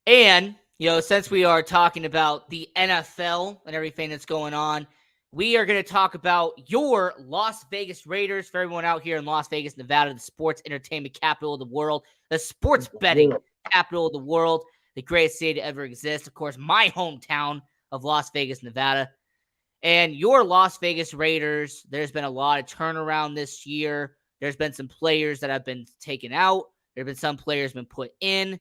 And, since we are talking about the NFL and everything that's going on, we are going to talk about your Las Vegas Raiders. For everyone out here in Las Vegas, Nevada, the sports entertainment capital of the world, the sports betting capital of the world, the greatest city to ever exist. Of course, my hometown of Las Vegas, Nevada. And your Las Vegas Raiders, there's been a lot of turnaround this year. There's been some players that have been taken out. There have been some players been put in.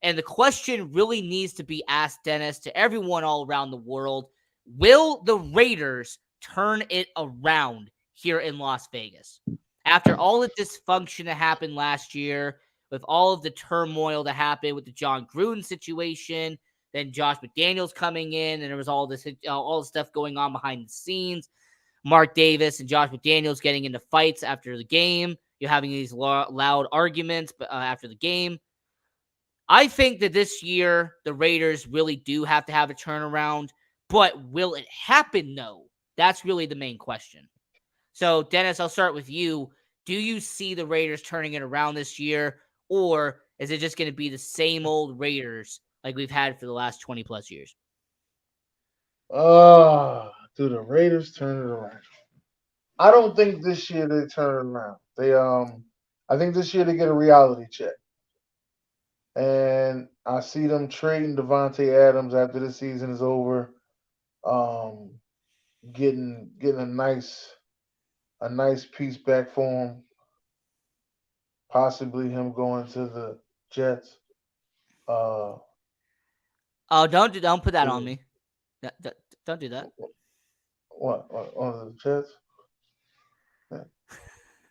And the question really needs to be asked, Dennis, to everyone all around the world. Will the Raiders turn it around here in Las Vegas? After all the dysfunction that happened last year, with all of the turmoil that happened with the John Gruden situation, then Josh McDaniels coming in, and there was all this stuff going on behind the scenes. Mark Davis and Josh McDaniels getting into fights after the game. You're having these loud arguments after the game. I think that this year, the Raiders really do have to have a turnaround, but will it happen, though? That's really the main question. So, Dennis, I'll start with you. Do you see the Raiders turning it around this year, or is it just going to be the same old Raiders like we've had for the last 20-plus years? Do the Raiders turn it around? I don't think this year they turn it around. I think this year they get a reality check. And I see them trading Devontae Adams after the season is over. Getting a nice piece back for him. Possibly him going to the Jets. Don't put that on me. Don't do that. What on the Jets? Yeah.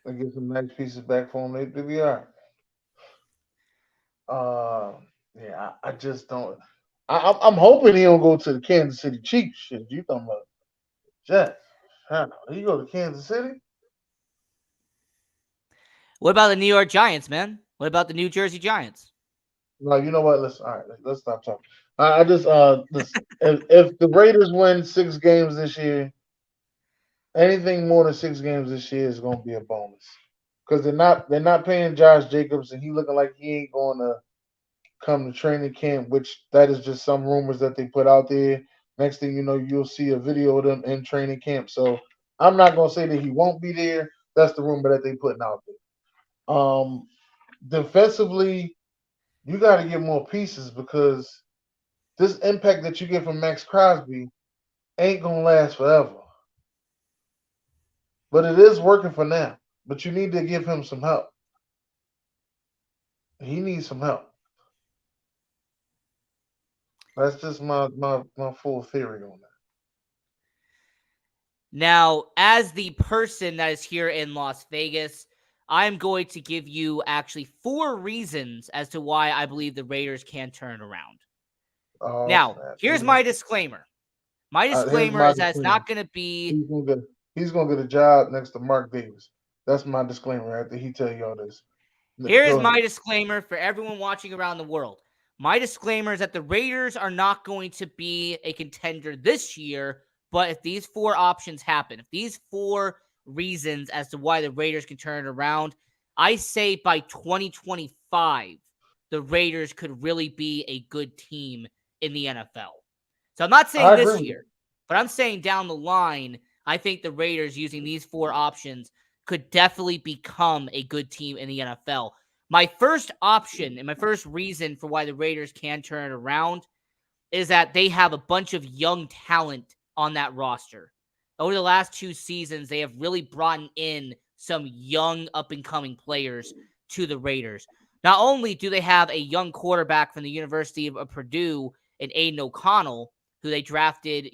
They get some nice pieces back for him. They'll be all right. Yeah, I just don't. I'm hoping he don't go to the Kansas City Chiefs. Shit, you talking about Jets? He go to Kansas City? What about the New York Giants, man? What about the New Jersey Giants? No, you know what? Let's stop talking. I just if the Raiders win 6 games this year, anything more than 6 games this year is going to be a bonus because they're not paying Josh Jacobs, and he looking like he ain't going to come to training camp, which that is just some rumors that they put out there. Next thing you know, you'll see a video of them in training camp. So I'm not gonna say that he won't be there. That's the rumor that they putting out there. Defensively, you got to get more pieces because this impact that you get from Max Crosby ain't gonna last forever. But it is working for now. But you need to give him some help. He needs some help. That's just my full theory on that. Now, as the person that is here in Las Vegas, I'm going to give you actually 4 reasons as to why I believe the Raiders can turn around. Oh Now, snap! here's my disclaimer. My Here's disclaimer my is that it's disclaimer. not going to be. He's gonna get a job next to Mark Davis. That's my disclaimer after he tell you all this. Here is Go my ahead. disclaimer for everyone watching around the world. My disclaimer is that the Raiders are not going to be a contender this year, but if these 4 options happen, if these 4 reasons as to why the Raiders can turn it around, I say by 2025, the Raiders could really be a good team in the NFL. So I'm not I saying agree this with that. year, but I'm saying down the line, I think the Raiders using these 4 options could definitely become a good team in the NFL. My first option and my first reason for why the Raiders can turn it around is that they have a bunch of young talent on that roster. Over the last 2 seasons, they have really brought in some young up-and-coming players to the Raiders. Not only do they have a young quarterback from the University of Purdue in Aiden O'Connell, who they drafted,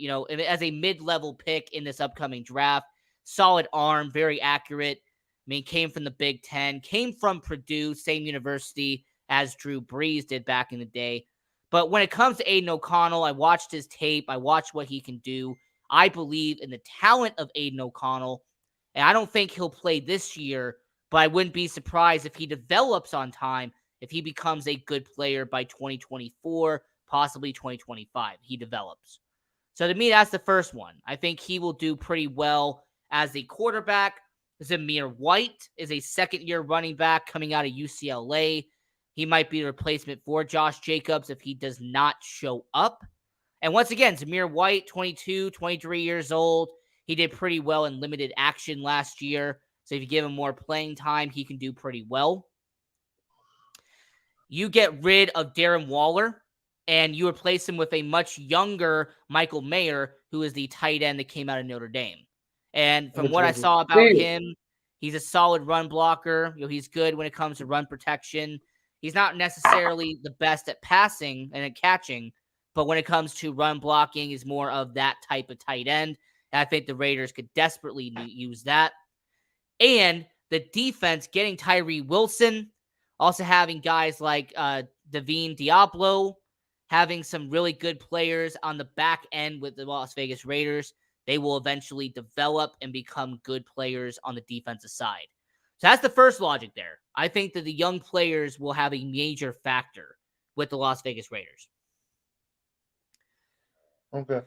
as a mid-level pick in this upcoming draft, solid arm, very accurate. I mean, came from the Big Ten, came from Purdue, same university as Drew Brees did back in the day. But when it comes to Aiden O'Connell, I watched his tape. I watched what he can do. I believe in the talent of Aiden O'Connell. And I don't think he'll play this year, but I wouldn't be surprised if he develops on time, if he becomes a good player by 2024, possibly 2025. He develops. So to me, that's the first one. I think he will do pretty well as a quarterback. Zamir White is a second-year running back coming out of UCLA. He might be the replacement for Josh Jacobs if he does not show up. And once again, Zamir White, 22, 23 years old. He did pretty well in limited action last year. So if you give him more playing time, he can do pretty well. You get rid of Darren Waller, and you replace him with a much younger Michael Mayer, who is the tight end that came out of Notre Dame. And from Which what I was a saw about steal. him, he's a solid run blocker. He's good when it comes to run protection. He's not necessarily the best at passing and at catching, but when it comes to run blocking, he's more of that type of tight end. And I think the Raiders could desperately use that. And the defense getting Tyree Wilson, also having guys like Davine Diablo, having some really good players on the back end with the Las Vegas Raiders. They will eventually develop and become good players on the defensive side. So that's the first logic there. I think that the young players will have a major factor with the Las Vegas Raiders. Okay.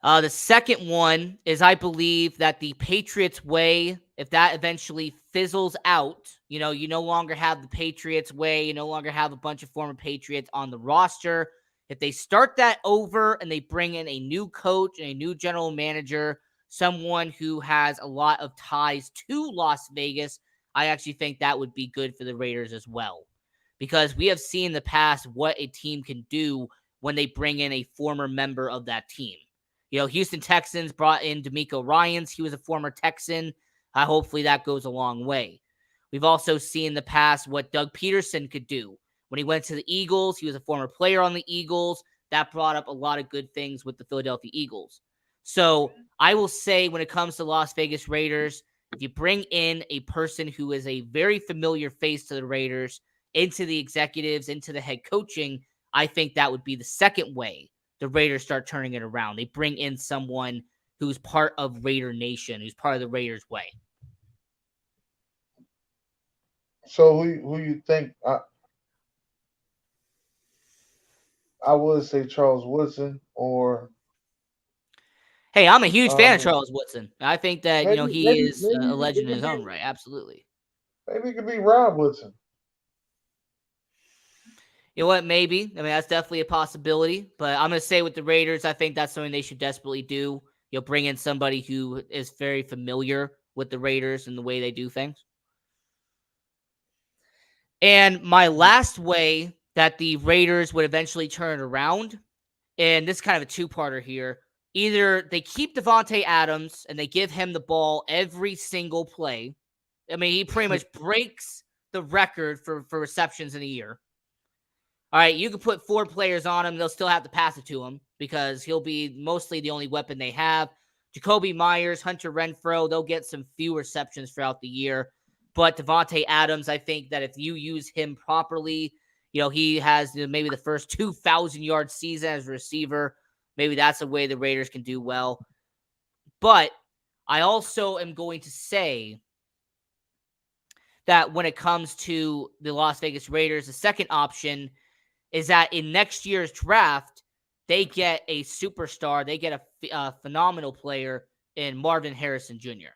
The second one is I believe that the Patriots way, if that eventually fizzles out, you no longer have the Patriots way, you no longer have a bunch of former Patriots on the roster. If they start that over and they bring in a new coach and a new general manager, someone who has a lot of ties to Las Vegas, I actually think that would be good for the Raiders as well. Because we have seen in the past what a team can do when they bring in a former member of that team. Houston Texans brought in DeMeco Ryans. He was a former Texan. Hopefully that goes a long way. We've also seen in the past what Doug Peterson could do. When he went to the Eagles, he was a former player on the Eagles. That brought up a lot of good things with the Philadelphia Eagles. So I will say when it comes to Las Vegas Raiders, if you bring in a person who is a very familiar face to the Raiders into the executives, into the head coaching, I think that would be the second way the Raiders start turning it around. They bring in someone who's part of Raider Nation, who's part of the Raiders way. So who you think? I would say Charles Woodson or Hey, I'm a huge fan of um, Charles Woodson. I think that, maybe he maybe is maybe a legend in it his could own be right. Absolutely. maybe it could be Rob Woodson. You know what? Maybe. I mean, that's definitely a possibility. But I'm going to say with the Raiders, I think that's something they should desperately do. You'll bring in somebody who is very familiar with the Raiders and the way they do things. And my last way that the Raiders would eventually turn it around, and this is kind of a two-parter here, either they keep Devontae Adams and they give him the ball every single play. I mean, he pretty much breaks the record for receptions in a year. All right, you can put 4 players on him. They'll still have to pass it to him because he'll be mostly the only weapon they have. Jacoby Myers, Hunter Renfrow, they'll get some few receptions throughout the year. But Devontae Adams, I think that if you use him properly, he has maybe the first 2,000-yard season as a receiver. Maybe that's a way the Raiders can do well. But I also am going to say that when it comes to the Las Vegas Raiders, the second option is that in next year's draft, they get a superstar. They get a phenomenal player in Marvin Harrison Jr.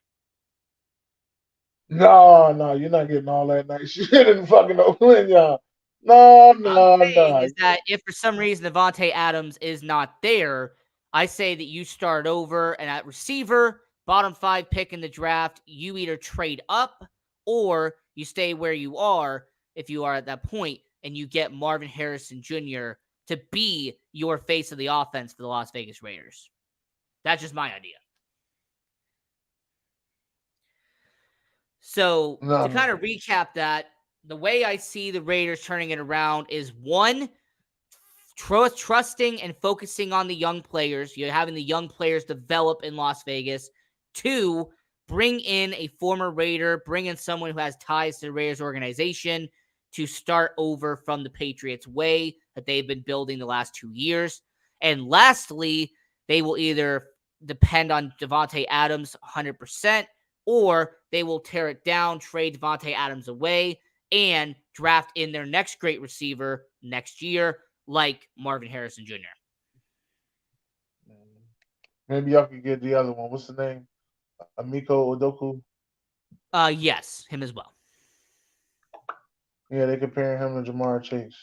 No, you're not getting all that nice shit in fucking Oakland, y'all. No, I'm no, saying no. is that if for some reason Devontae Adams is not there, I say that you start over and at receiver, bottom 5 pick in the draft, you either trade up or you stay where you are if you are at that point and you get Marvin Harrison Jr. to be your face of the offense for the Las Vegas Raiders. That's just my idea. So to kind of recap that, the way I see the Raiders turning it around is one, trusting and focusing on the young players. You're having the young players develop in Las Vegas. 2, bring in a former Raider, bring in someone who has ties to the Raiders organization to start over from the Patriots way that they've been building the last 2 years. And lastly, they will either depend on Devontae Adams 100%, or they will tear it down, trade Devontae Adams away, and draft in their next great receiver next year, like Marvin Harrison Jr. Maybe y'all could get the other one. What's the name? Amiko Odoku. Yes, him as well. Yeah, they comparing him to Jamar Chase.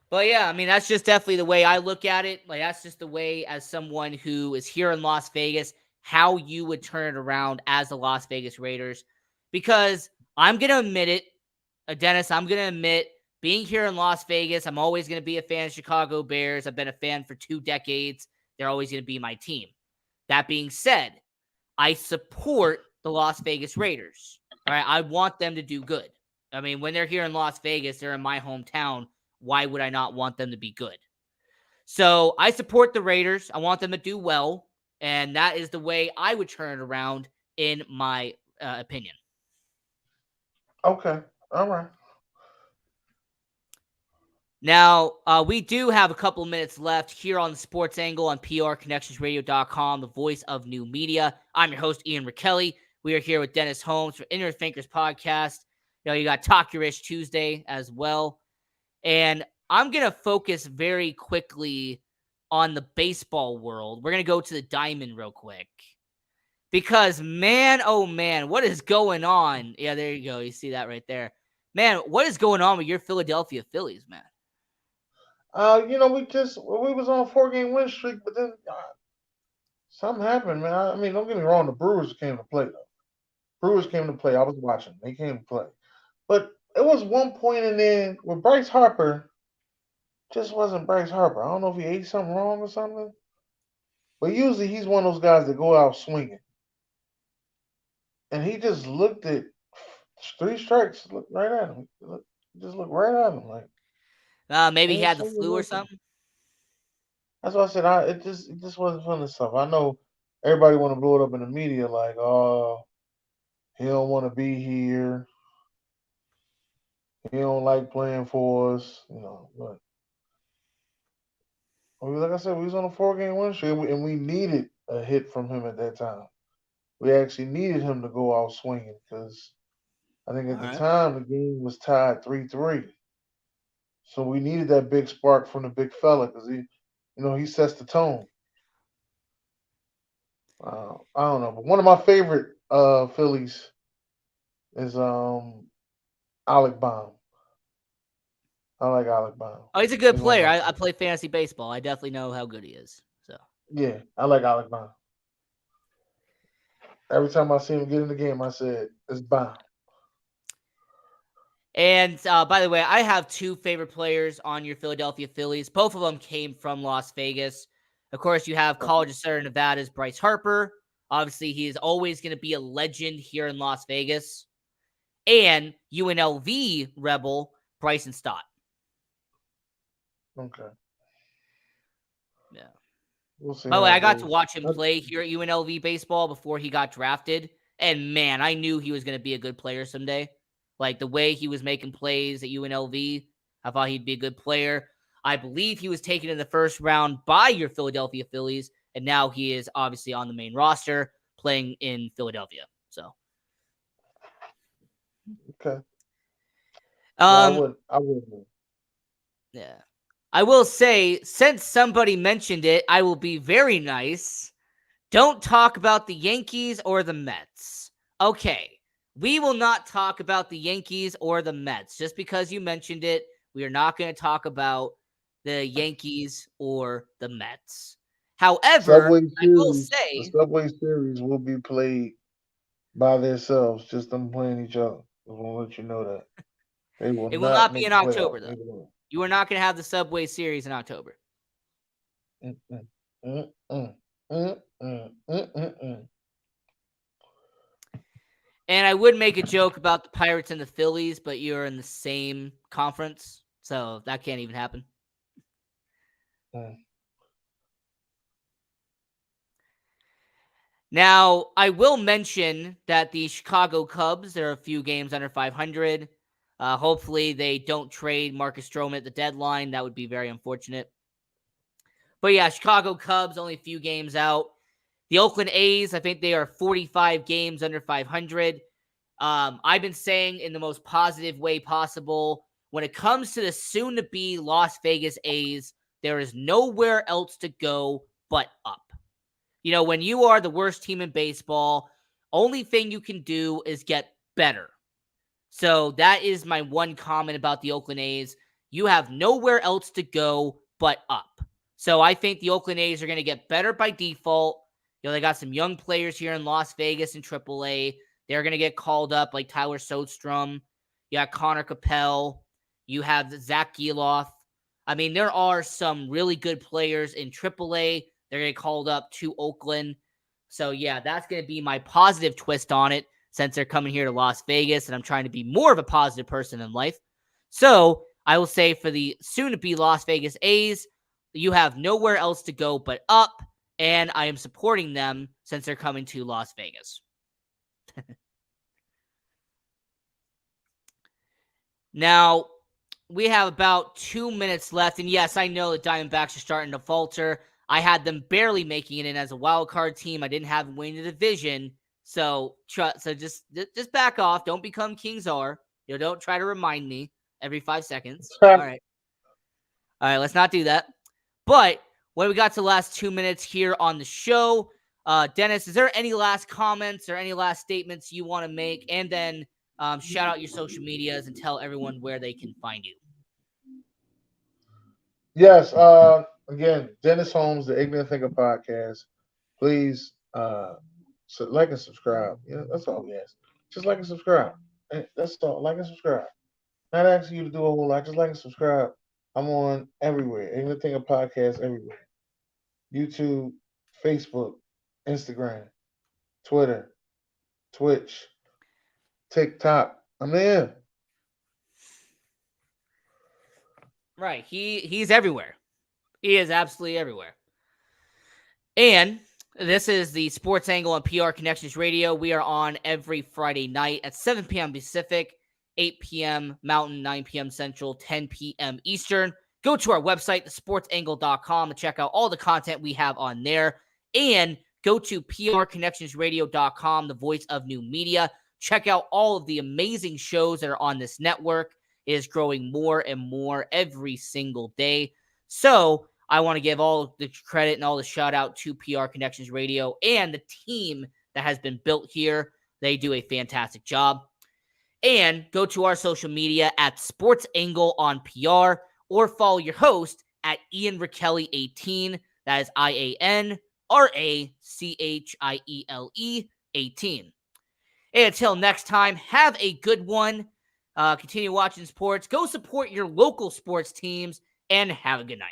But yeah, I mean, that's just definitely the way I look at it. Like, that's just the way, as someone who is here in Las Vegas, how you would turn it around as the Las Vegas Raiders. Because I'm going to admit it, Dennis, I'm going to admit, being here in Las Vegas, I'm always going to be a fan of Chicago Bears. I've been a fan for 2 decades. They're always going to be my team. That being said, I support the Las Vegas Raiders. All right, I want them to do good. I mean, when they're here in Las Vegas, they're in my hometown. Why would I not want them to be good? So I support the Raiders. I want them to do well. And that is the way I would turn it around, in my opinion. Okay. All right. Now, we do have a couple of minutes left here on the Sports Angle on prconnectionsradio.com, the voice of new media. I'm your host, Ian Rakelli. We are here with Dennis Holmes for Inner Thinkers Podcast. You got Talkurish Tuesday as well. And I'm going to focus very quickly on the baseball world. We're going to go to the diamond real quick. Because, man, oh, man, what is going on? Yeah, there you go. You see that right there. Man, what is going on with your Philadelphia Phillies, man? We was on a 4-game win streak, but then something happened, man. I mean, don't get me wrong. The Brewers came to play though. Brewers came to play. I was watching. They came to play, but it was one point in there where Bryce Harper just wasn't Bryce Harper. I don't know if he ate something wrong or something, but usually he's one of those guys that go out swinging, and he just looked at 3 strikes, looked right at him. Just looked right at him like Maybe he ain't had the swinging flu or nothing. something. That's why I said it just wasn't fun and stuff. I know everybody want to blow it up in the media like, oh, he don't want to be here. He don't like playing for us, But like I said, we was on a 4-game win streak, and we needed a hit from him at that time. We actually needed him to go out swinging because I think at All the right. time the game was tied 3-3. So we needed that big spark from the big fella because he sets the tone. I don't know, but one of my favorite Phillies is Alec Baum. I like Alec Bond. Oh, he's a good He's one of player. my I favorites. play fantasy baseball. I definitely know how good he is. So, Yeah, I like Alec Bond. Every time I see him get in the game, I said, it's Bond. and by the way, I have two favorite players on your Philadelphia Phillies. Both of them came from Las Vegas. Of course, you have College of Southern Nevada's Bryce Harper. Obviously, he is always going to be a legend here in Las Vegas. And UNLV Rebel Bryson Stott. Okay. Yeah. We'll see By the way, how I it got to goes. watch him play here at UNLV baseball before he got drafted. And man, I knew he was going to be a good player someday. Like the way he was making plays at UNLV, I thought he'd be a good player. I believe he was taken in the first round by your Philadelphia Phillies, and now he is obviously on the main roster playing in Philadelphia. So, Okay. No, I wouldn't. yeah. I will say, since somebody mentioned it, I will be very nice. Don't talk about the Yankees or the Mets. Okay, we will not talk about the Yankees or the Mets. Just because you mentioned it, we are not going to talk about the Yankees or the Mets. However, The Subway Series will be played by themselves, just them playing each other. I want to let you know that. They will it will not not be make in the October, playoffs. though. You are not going to have the Subway Series in October. Mm-mm. Mm-mm. Mm-mm. Mm-mm. And I would make a joke about the Pirates and the Phillies, but you're in the same conference, so that can't even happen. Mm. Now, I will mention that the Chicago Cubs, there are a few games under 500. Hopefully, they don't trade Marcus Stroman at the deadline. That would be very unfortunate. But yeah, Chicago Cubs, only a few games out. The Oakland A's, I think they are 45 games under 500. I've been saying in the most positive way possible, when it comes to the soon-to-be Las Vegas A's, there is nowhere else to go but up. You know, when you are the worst team in baseball, only thing you can do is get better. So that is my one comment about the Oakland A's. You have nowhere else to go but up. So I think the Oakland A's are going to get better by default. You know, they got some young players here in Las Vegas in AAA. They're going to get called up like Tyler Sodstrom. You got Connor Capel. You have Zach Geloff. I mean, there are some really good players in AAA. They're going to get called up to Oakland. So, yeah, that's going to be my positive twist on it since they're coming here to Las Vegas, and I'm trying to be more of a positive person in life. So, I will say for the soon-to-be Las Vegas A's, you have nowhere else to go but up, and I am supporting them since they're coming to Las Vegas. Now, we have about 2 minutes left, and yes, I know the Diamondbacks are starting to falter. I had them barely making it in as a wild card team. I didn't have them winning the division, so just back off. Don't become King Czar. You know, don't try to remind me every 5 seconds. All right, let's not do that. But when we got to the last 2 minutes here on the show, Dennis, is there any last comments or any last statements you want to make? And then shout out your social medias and tell everyone where they can find you. Yes. Again, Dennis Holmes, the Ignorant Thinker podcast. Please, like and subscribe. Yeah, that's all we ask. Just like and subscribe. That's all. Like and subscribe. Not asking you to do a whole lot. Just like and subscribe. I'm on everywhere. Ignorant Thinker podcast everywhere. YouTube, Facebook, Instagram, Twitter, Twitch, TikTok. I'm there. Right. He's everywhere. He is absolutely everywhere. And this is the Sports Angle on PR Connections Radio. We are on every Friday night at 7 p.m. Pacific, 8 p.m. Mountain, 9 p.m. Central, 10 p.m. Eastern. Go to our website, thesportsangle.com, to check out all the content we have on there. And go to prconnectionsradio.com, the voice of new media. Check out all of the amazing shows that are on this network. It is growing more and more every single day. So I want to give all the credit and all the shout out to PR Connections Radio and the team that has been built here. They do a fantastic job. And go to our social media at Sports Angle on PR or follow your host at Ian Rachele18. That is IANRACHIELE 18. And until next time, have a good one. Continue watching sports. Go support your local sports teams and have a good night.